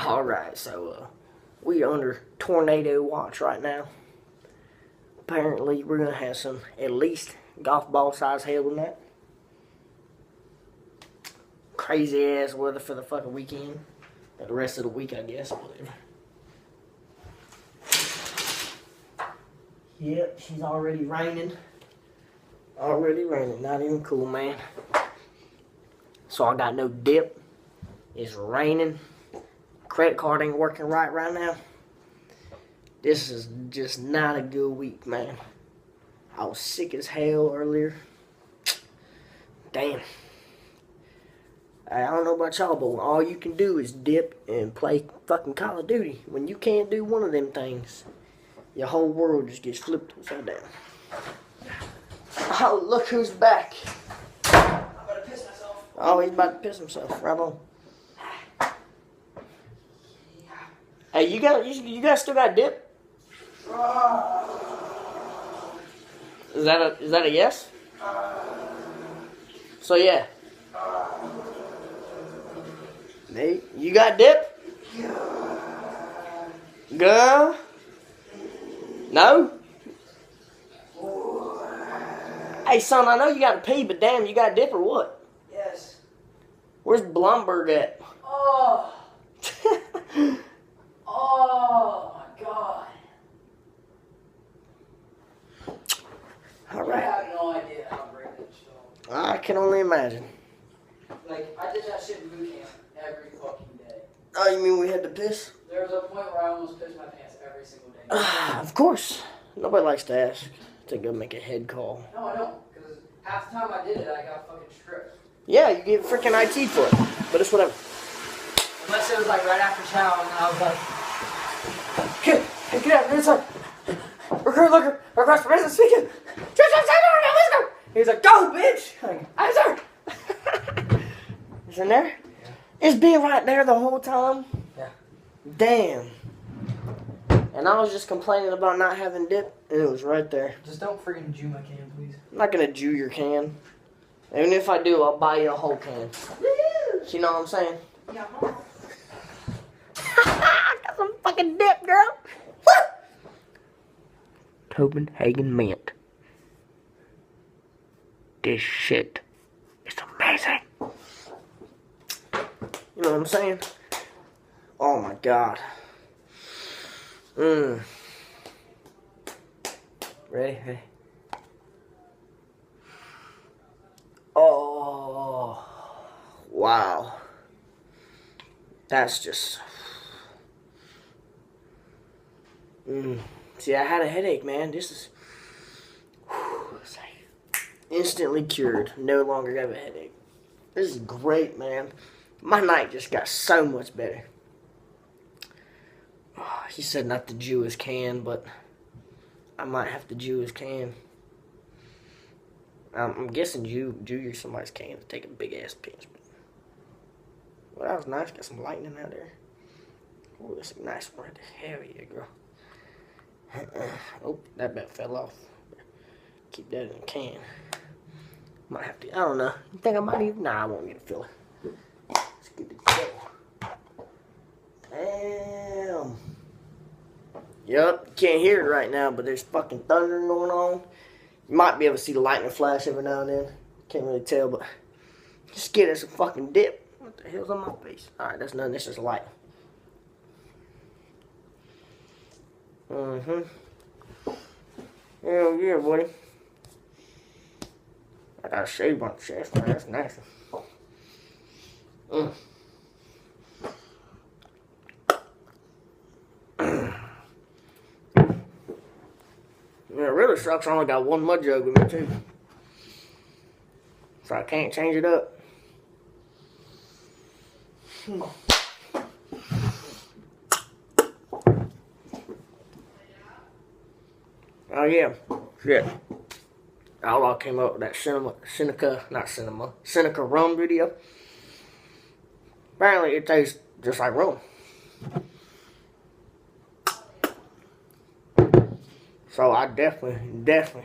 Alright, so we are under tornado watch right now. Apparently we're going to have some at least golf ball size hail tonight. Crazy ass weather for the fucking weekend. Or the rest of the week, I guess, whatever. Yep, she's already raining. Already raining, not even cool, man. So I got no dip. It's raining. Credit card ain't working right now. This is just not a good week, man. I was sick as hell earlier. Damn. I don't know about y'all, but all you can do is dip and play fucking Call of Duty. When you can't do one of them things, your whole world just gets flipped upside down. Oh, look who's back. I'm about to piss myself. Oh, he's about to piss himself. Right on. Hey, you guys still got dip? Is that a yes? So yeah. Nate, you got dip? Girl? No? Hey son, I know you gotta pee, but damn, you got dip or what? Yes. Where's Blumberg at? Oh. Oh my god. Alright. I have no idea how great this show. I can only imagine. Like, I did that shit in boot camp every fucking day. Oh, you mean we had to piss? There was a point where I almost pissed my pants every single day. Of course. Nobody likes to ask to go make a head call. No, I don't. Because half the time I did it, I got fucking stripped. Yeah, you get freaking IT for it. But it's whatever. Unless it was like right after chow, and I was like, Get out, it's like, recruit looker, request for business speaking. Let's go. He's like, go, bitch. I'm like, aye, sir. Is in there? Yeah. It's been right there the whole time? Yeah. Damn. And I was just complaining about not having dip, and it was right there. just don't freaking Jew my can, please. I'm not gonna Jew your can. Even if I do, I'll buy you a whole can. You know what I'm saying? Yeah. Got some fucking dip, girl. Copenhagen mint. This shit is amazing. You know what I'm saying? Oh my god. Ready? Oh. Wow. That's just... See, I had a headache, man. This is... It's like instantly cured. No longer have a headache. This is great, man. My night just got so much better. Oh, he said not to Jew his can, but I might have to Jew his can. I'm guessing Jew somebody's can to take a big ass piss. Well, that was nice. Got some lightning out there. Oh, that's a nice one right there. Hell yeah, girl. Oh, that bet fell off. Keep that in the can. Might have to, I don't know. You think I might even? Nah, I won't get a filler. Let's get it go. Damn. Yup, you can't hear it right now, but there's fucking thunder going on. You might be able to see the lightning flash every now and then. Can't really tell, but just get us a fucking dip. What the hell's on my face? Alright, that's nothing. That's just light. Hell yeah, buddy. I gotta shave my chest, man. That's nice. Yeah, it really sucks. I only got one mud jug with me, too. So I can't change it up. Oh, yeah. Shit. Outlaw came up with that Seneca rum video. Apparently, it tastes just like rum. So I definitely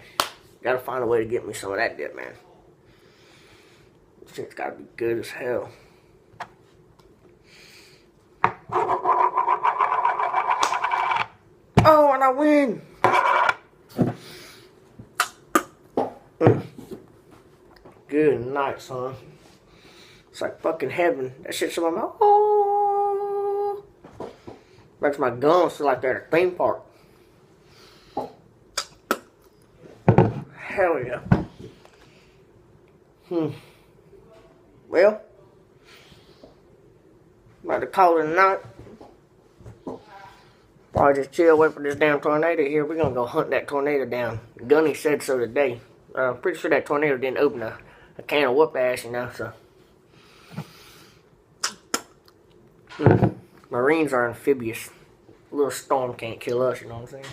gotta find a way to get me some of that dip, man. This shit's gotta be good as hell. I win. Good night, son. It's like fucking heaven. That shit's in my mouth. Oh, makes my gums feel like they're at a theme park. Hell yeah. Well, about to call it a night. Probably just chill, wait for this damn tornado here. We're gonna go hunt that tornado down. Gunny said so today. I'm pretty sure that tornado didn't open a can of whoop ass, you know, so. Marines are amphibious. A little storm can't kill us, you know what I'm saying?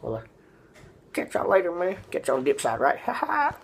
Well, catch y'all later, man. Catch y'all on dip side, right? Ha ha.